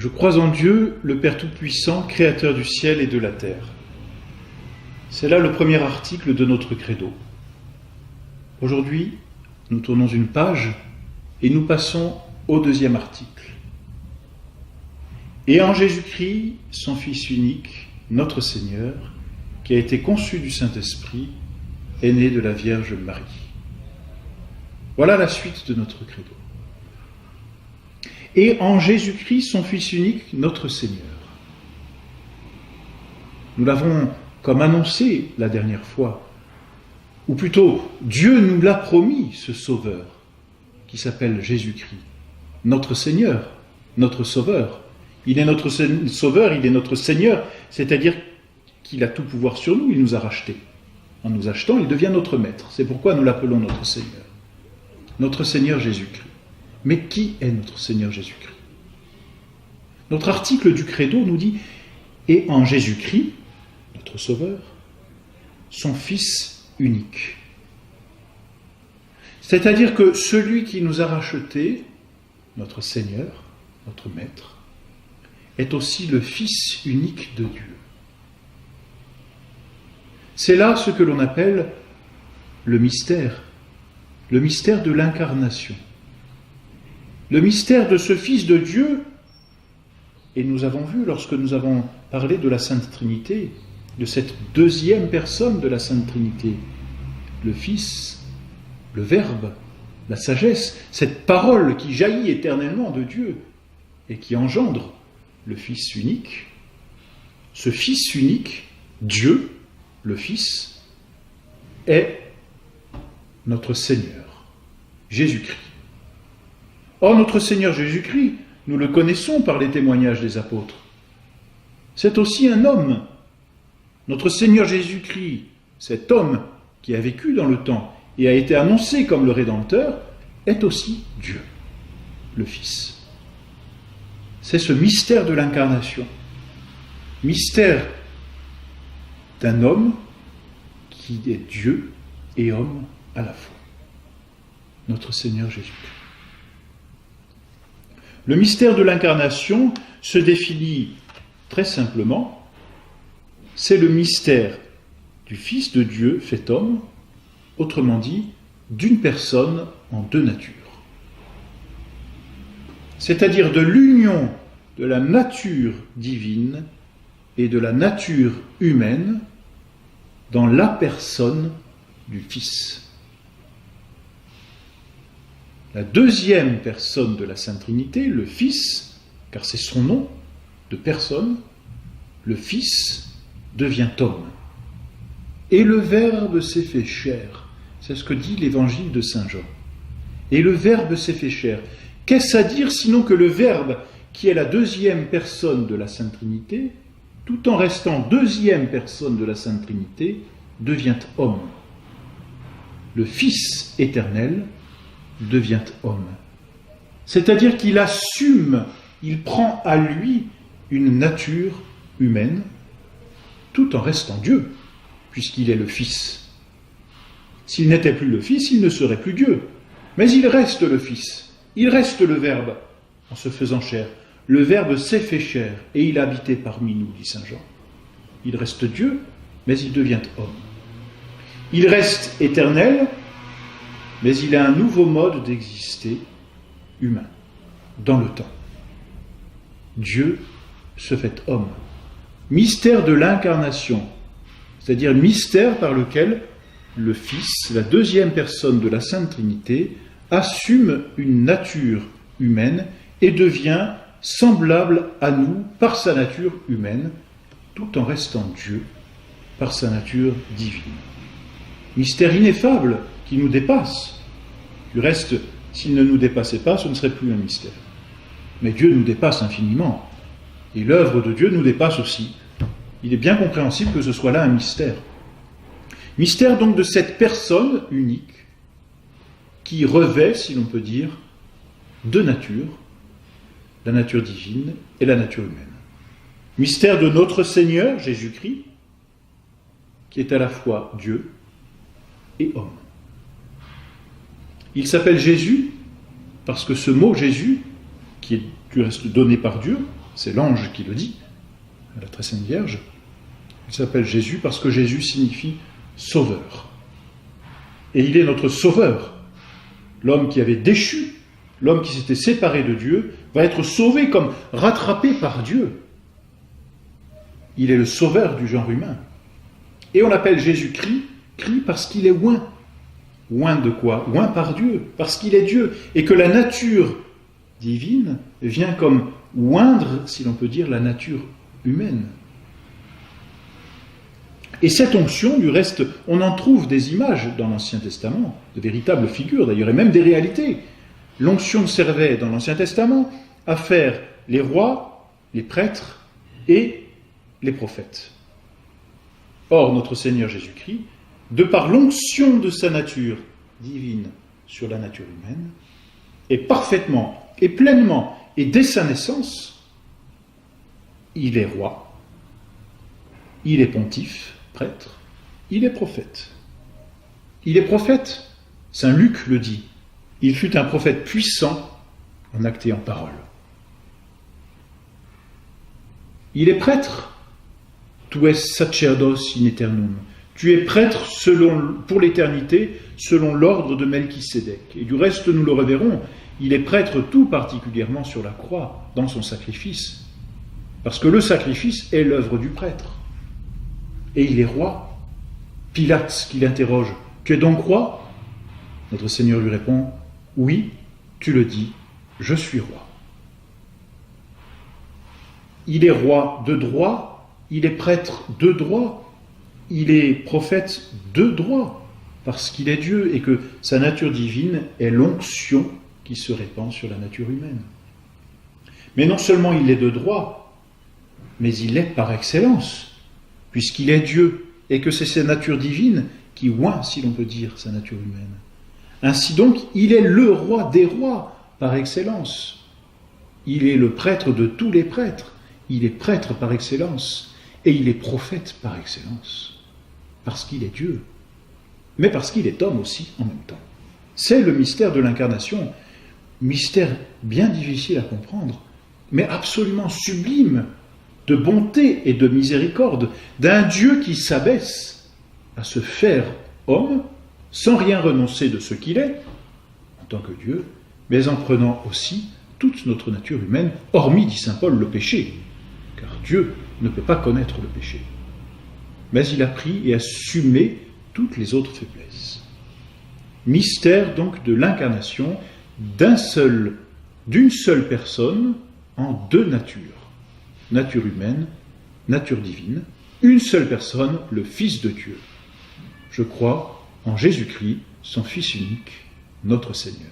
crois en Dieu, le Père Tout-Puissant, Créateur du ciel et de la terre. C'est là le premier article de notre credo. Aujourd'hui, nous tournons une page et nous passons au deuxième article. Et en Jésus-Christ, son Fils unique, notre Seigneur, qui a été conçu du Saint-Esprit, est né de la Vierge Marie. Voilà la suite de notre credo. Et en Jésus-Christ, son Fils unique, notre Seigneur. Nous l'avons comme annoncé la dernière fois, ou plutôt, Dieu nous l'a promis, ce Sauveur, qui s'appelle Jésus-Christ, notre Seigneur, notre Sauveur. Il est notre Sauveur, il est notre Seigneur, c'est-à-dire qu'il a tout pouvoir sur nous, il nous a rachetés. En nous achetant, il devient notre Maître. C'est pourquoi nous l'appelons notre Seigneur. Notre Seigneur Jésus-Christ. Mais qui est notre Seigneur Jésus-Christ? Notre article du Credo nous dit « Et en Jésus-Christ, notre Sauveur, son Fils unique ». C'est-à-dire que celui qui nous a rachetés, notre Seigneur, notre Maître, est aussi le Fils unique de Dieu. C'est là ce que l'on appelle le mystère de l'incarnation. Le mystère de ce Fils de Dieu, et nous avons vu lorsque nous avons parlé de la Sainte Trinité, de cette deuxième personne de la Sainte Trinité, le Fils, le Verbe, la sagesse, cette parole qui jaillit éternellement de Dieu et qui engendre le Fils unique, ce Fils unique, Dieu, le Fils, est notre Seigneur, Jésus-Christ. Or, notre Seigneur Jésus-Christ, nous le connaissons par les témoignages des apôtres. C'est aussi un homme. Notre Seigneur Jésus-Christ, cet homme qui a vécu dans le temps et a été annoncé comme le Rédempteur, est aussi Dieu, le Fils. C'est ce mystère de l'incarnation, mystère d'un homme qui est Dieu et homme à la fois, notre Seigneur Jésus-Christ. Le mystère de l'incarnation se définit très simplement, c'est le mystère du Fils de Dieu fait homme, autrement dit, d'une personne en deux natures. C'est-à-dire de l'union de la nature divine et de la nature humaine dans la personne du Fils. La deuxième personne de la Sainte Trinité, le Fils, car c'est son nom de personne, le Fils devient homme. Et le Verbe s'est fait chair. C'est ce que dit l'évangile de Saint Jean. Et le Verbe s'est fait chair. Qu'est-ce à dire sinon que le Verbe, qui est la deuxième personne de la Sainte Trinité, tout en restant deuxième personne de la Sainte Trinité, devient homme. Le Fils éternel devient homme. C'est-à-dire qu'il assume, il prend à lui une nature humaine, tout en restant Dieu, puisqu'il est le Fils. S'il n'était plus le Fils, il ne serait plus Dieu. Mais il reste le Fils, il reste le Verbe, en se faisant chair. Le Verbe s'est fait chair, et il a habité parmi nous, dit Saint Jean. Il reste Dieu, mais il devient homme. Il reste éternel, mais il a un nouveau mode d'exister humain, dans le temps. Dieu se fait homme. Mystère de l'incarnation, c'est-à-dire mystère par lequel le Fils, la deuxième personne de la Sainte Trinité, assume une nature humaine et devient semblable à nous par sa nature humaine, tout en restant Dieu par sa nature divine. Mystère ineffable qui nous dépasse. Du reste, s'il ne nous dépassait pas, ce ne serait plus un mystère. Mais Dieu nous dépasse infiniment. Et l'œuvre de Dieu nous dépasse aussi. Il est bien compréhensible que ce soit là un mystère. Mystère donc de cette personne unique qui revêt, si l'on peut dire, deux natures, la nature divine et la nature humaine. Mystère de notre Seigneur, Jésus-Christ, qui est à la fois Dieu et homme. Il s'appelle Jésus parce que ce mot Jésus, qui est du reste donné par Dieu, c'est l'ange qui le dit, à la très sainte Vierge. Il s'appelle Jésus parce que Jésus signifie sauveur. Et il est notre sauveur. L'homme qui avait déchu, l'homme qui s'était séparé de Dieu, va être sauvé comme rattrapé par Dieu. Il est le sauveur du genre humain. Et on l'appelle Jésus-Christ, Christ parce qu'il est oint. Oint de quoi? Oint par Dieu, parce qu'il est Dieu. Et que la nature divine vient comme oindre, si l'on peut dire, la nature humaine. Et cette onction, du reste, on en trouve des images dans l'Ancien Testament, de véritables figures d'ailleurs, et même des réalités. L'onction servait dans l'Ancien Testament à faire les rois, les prêtres et les prophètes. Or, notre Seigneur Jésus-Christ, de par l'onction de sa nature divine sur la nature humaine, est parfaitement et pleinement, et dès sa naissance, il est roi, il est pontife, prêtre, il est prophète. Il est prophète, saint Luc le dit, il fut un prophète puissant en acte et en parole. Il est prêtre, tu es sacerdos in aeternum, tu es prêtre pour l'éternité, selon l'ordre de Melchisédek. Et du reste, nous le reverrons, il est prêtre tout particulièrement sur la croix, dans son sacrifice. Parce que le sacrifice est l'œuvre du prêtre. Et il est roi. Pilate qui l'interroge, « Tu es donc roi ?» Notre Seigneur lui répond, « Oui, tu le dis, je suis roi. » Il est roi de droit, il est prêtre de droit, il est prophète de droit, parce qu'il est Dieu et que sa nature divine est l'onction qui se répand sur la nature humaine. Mais non seulement il est de droit, mais il est par excellence, puisqu'il est Dieu, et que c'est sa nature divine qui oint, si l'on peut dire, sa nature humaine. Ainsi donc, il est le roi des rois, par excellence. Il est le prêtre de tous les prêtres, il est prêtre par excellence, et il est prophète par excellence, parce qu'il est Dieu, mais parce qu'il est homme aussi en même temps. C'est le mystère de l'incarnation, mystère bien difficile à comprendre, mais absolument sublime, de bonté et de miséricorde, d'un Dieu qui s'abaisse à se faire homme, sans rien renoncer de ce qu'il est, en tant que Dieu, mais en prenant aussi toute notre nature humaine, hormis, dit saint Paul, le péché, car Dieu ne peut pas connaître le péché. Mais il a pris et assumé toutes les autres faiblesses. Mystère donc de l'incarnation d'une seule personne en deux natures. Nature humaine, nature divine, une seule personne, le Fils de Dieu. Je crois en Jésus-Christ, son Fils unique, notre Seigneur.